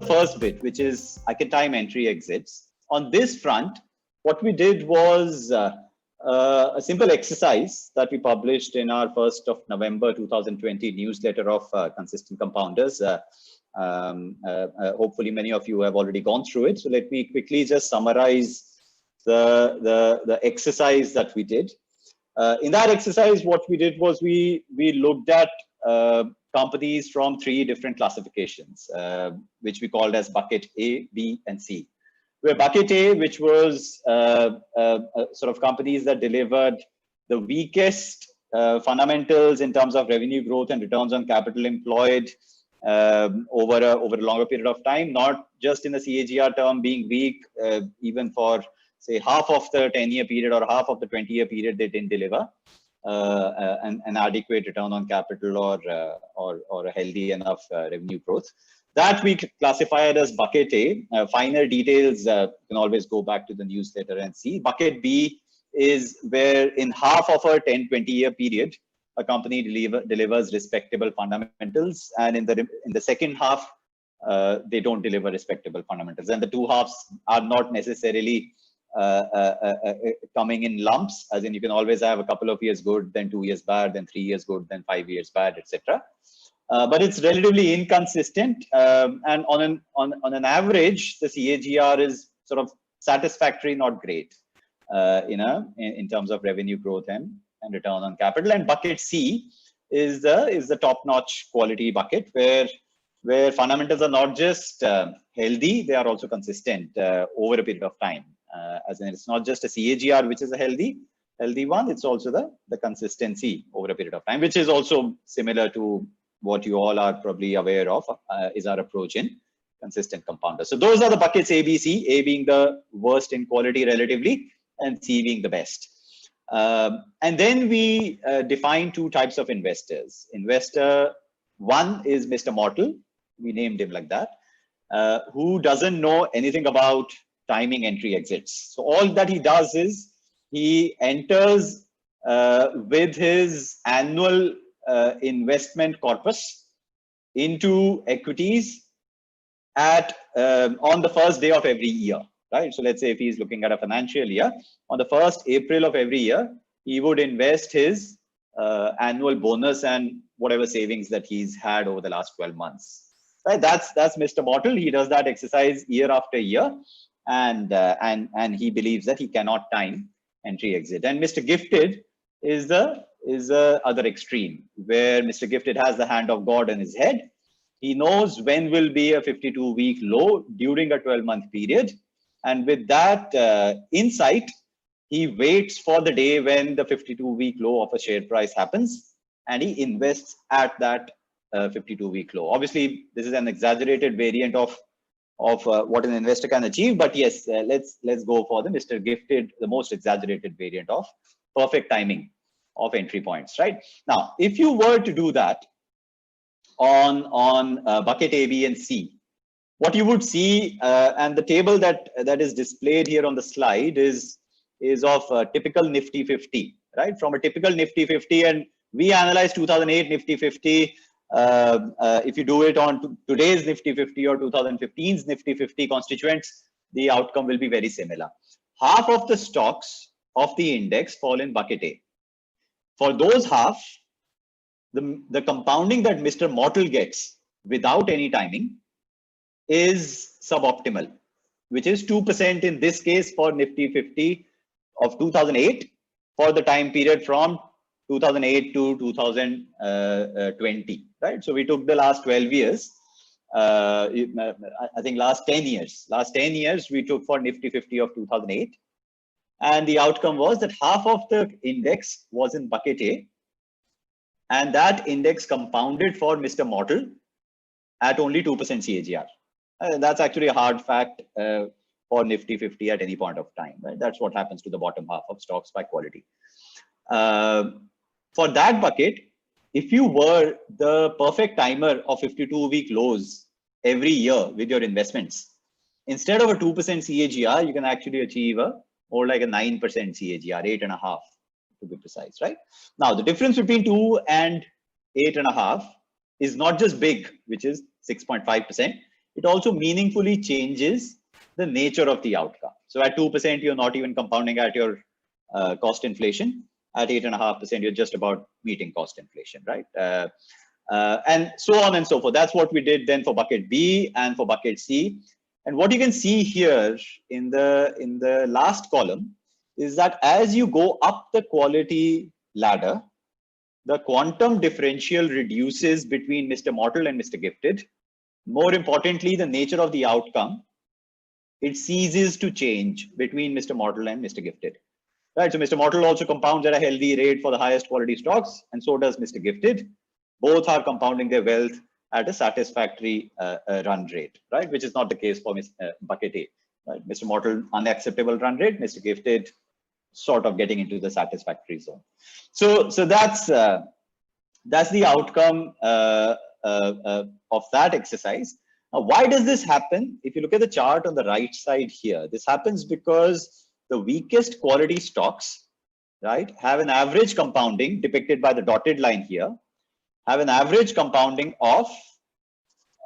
first bit, which is I can time entry exits. On this front, what we did was a simple exercise that we published in our 1st of November 2020 newsletter of Consistent Compounders. Hopefully many of you have already gone through it. So let me quickly just summarize the exercise that we did. In that exercise, what we did was we looked at companies from 3 different classifications, which we called as bucket A, B, and C. Where bucket A, which was sort of companies that delivered the weakest fundamentals in terms of revenue growth and returns on capital employed over a longer period of time, not just in the CAGR term being weak, even for say half of the 10-year period or half of the 20-year period, they didn't deliver an adequate return on capital or a healthy enough revenue growth. That we classify it as bucket A. Finer details, you can always go back to the newsletter and see. Bucket B is where in half of a 10-20-year period, a company delivers respectable fundamentals, and in the second half, they don't deliver respectable fundamentals. And the 2 halves are not necessarily coming in lumps, as in you can always have a couple of years good, then 2 years bad, then 3 years good, then 5 years bad, etc. But it's relatively inconsistent, and on an average, the CAGR is sort of satisfactory, not great, in terms of revenue growth and return on capital. And bucket C is the top-notch quality bucket where fundamentals are not just healthy, they are also consistent over a period of time. As in, it's not just a CAGR which is a healthy one, it's also the consistency over a period of time, which is also similar to what you all are probably aware of, is our approach in consistent compounder. So those are the buckets A, B, C, A being the worst in quality relatively, and C being the best. And then we define 2 types of investors. Investor 1 is Mr. Mortal, we named him like that, who doesn't know anything about timing entry exits. So all that he does is he enters with his annual investment corpus into equities at on the first day of every year, right? So let's say if he's looking at a financial year, on the 1st April of every year, he would invest his annual bonus and whatever savings that he's had over the last 12 months. Right? That's Mr. Mortal. He does that exercise year after year, and he believes that he cannot time entry exit. And Mr. Gifted is the other extreme, where Mr. Gifted has the hand of God in his head. He knows when will be a 52-week low during a 12-month period. And with that insight, he waits for the day when the 52-week low of a share price happens, and he invests at that 52-week low. Obviously, this is an exaggerated variant of what an investor can achieve, but yes, let's go for the Mr. Gifted, the most exaggerated variant of perfect timing of entry points, right? Now, if you were to do that on bucket A, B, and C, what you would see, and the table that is displayed here on the slide is of a typical Nifty 50, right? From a typical Nifty 50, and we analyze 2008 Nifty 50. If you do it on today's Nifty 50 or 2015's Nifty 50 constituents, the outcome will be very similar. Half of the stocks of the index fall in bucket A. For those half, the compounding that Mr. Mortal gets without any timing is suboptimal, which is 2% in this case for Nifty 50 of 2008 for the time period from 2008 to 2020, right? So we took the last 12 years, I think last 10 years. Last 10 years we took for Nifty 50 of 2008. And the outcome was that half of the index was in bucket A, and that index compounded for Mr. Mortal at only 2% CAGR. That's actually a hard fact for Nifty 50 at any point of time, right? That's what happens to the bottom half of stocks by quality. For that bucket, if you were the perfect timer of 52-week lows every year with your investments, instead of a 2% CAGR, you can actually achieve more like a 9% CAGR, 8.5 to be precise, right? Now, the difference between 2 and 8.5 is not just big, which is 6.5%. it also meaningfully changes the nature of the outcome. So at 2%, you're not even compounding at your cost inflation. At 8.5%, you're just about meeting cost inflation, right? And so on and so forth. That's what we did then for bucket B and for bucket C. And what you can see here in the last column is that as you go up the quality ladder, the quantum differential reduces between Mr. Mortal and Mr. Gifted. More importantly, the nature of the outcome, it ceases to change between Mr. Mortal and Mr. Gifted. Right, so Mr. Mortal also compounds at a healthy rate for the highest quality stocks, and so does Mr. Gifted. Both are compounding their wealth at a satisfactory run rate, right? Which is not the case for bucket A. Right? Mr. Mortal, unacceptable run rate. Mr. Gifted, sort of getting into the satisfactory zone. So that's the outcome of that exercise. Now, why does this happen? If you look at the chart on the right side here, this happens because the weakest quality stocks, right, have an average compounding depicted by the dotted line here, have an average compounding of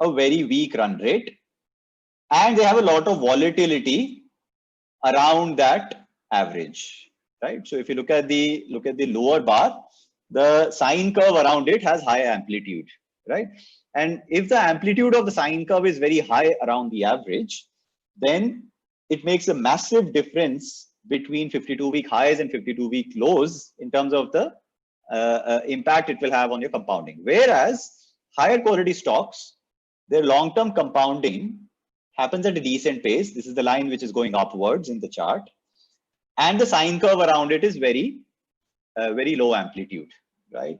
a very weak run rate, and they have a lot of volatility around that average, right? So if you look at the lower bar, the sine curve around it has high amplitude, right? And if the amplitude of the sine curve is very high around the average, then it makes a massive difference between 52-week highs and 52-week lows in terms of the impact it will have on your compounding. Whereas higher quality stocks, their long-term compounding happens at a decent pace. This is the line which is going upwards in the chart. And the sine curve around it is very low amplitude, right?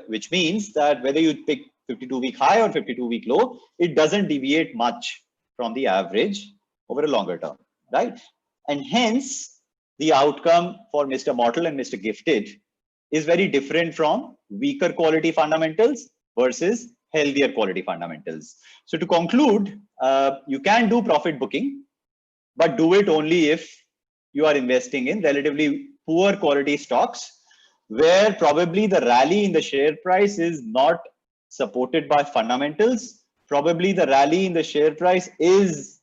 Which means that whether you pick 52-week high or 52-week low, it doesn't deviate much from the average over a longer term, right? And hence, the outcome for Mr. Mortal and Mr. Gifted is very different from weaker quality fundamentals versus healthier quality fundamentals. So to conclude, you can do profit booking, but do it only if you are investing in relatively poor quality stocks, where probably the rally in the share price is not supported by fundamentals. Probably the rally in the share price is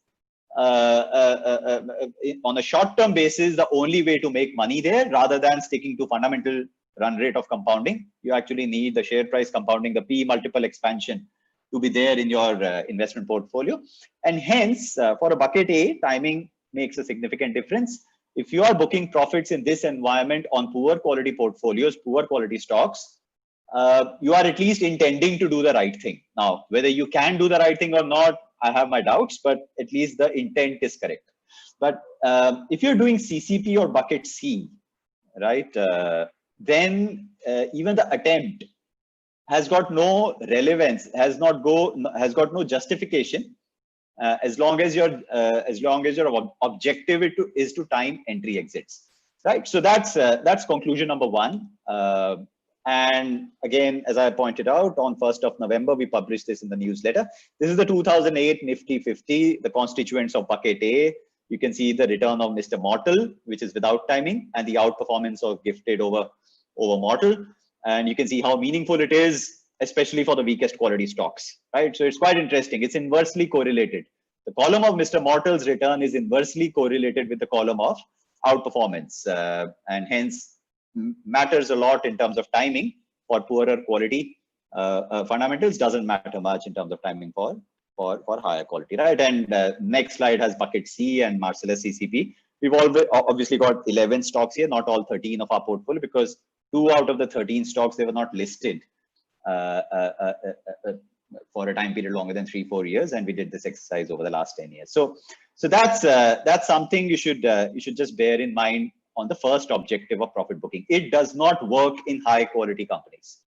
on a short-term basis the only way to make money there, rather than sticking to fundamental run rate of compounding. You actually need the share price compounding, the P multiple expansion, to be there in your investment portfolio. And hence, for a bucket A, timing makes a significant difference. If you are booking profits in this environment on poor quality portfolios, poor quality stocks, you are at least intending to do the right thing. Now, whether you can do the right thing or not, I have my doubts, but at least the intent is correct. But if you're doing CCP or bucket C, right, then even the attempt has got no relevance, has got no justification, as long as your objective is to time entry exits, right? So that's conclusion number one. And again, as I pointed out, on 1st of November, we published this in the newsletter. This is the 2008 Nifty 50, the constituents of bucket A. You can see the return of Mr. Mortal, which is without timing, and the outperformance of Gifted over Mortal. And you can see how meaningful it is, especially for the weakest quality stocks, right? So it's quite interesting. It's inversely correlated. The column of Mr. Mortal's return is inversely correlated with the column of outperformance, and hence matters a lot in terms of timing. For poorer quality fundamentals, doesn't matter much in terms of timing for higher quality, right? And next slide has bucket C and Marcellus CCP. We've obviously got 11 stocks here, not all 13 of our portfolio, because 2 out of the 13 stocks, they were not listed for a time period longer than 3-4 years, and we did this exercise over the last 10 years. So that's something you should just bear in mind on the first objective of profit booking. It does not work in high quality companies.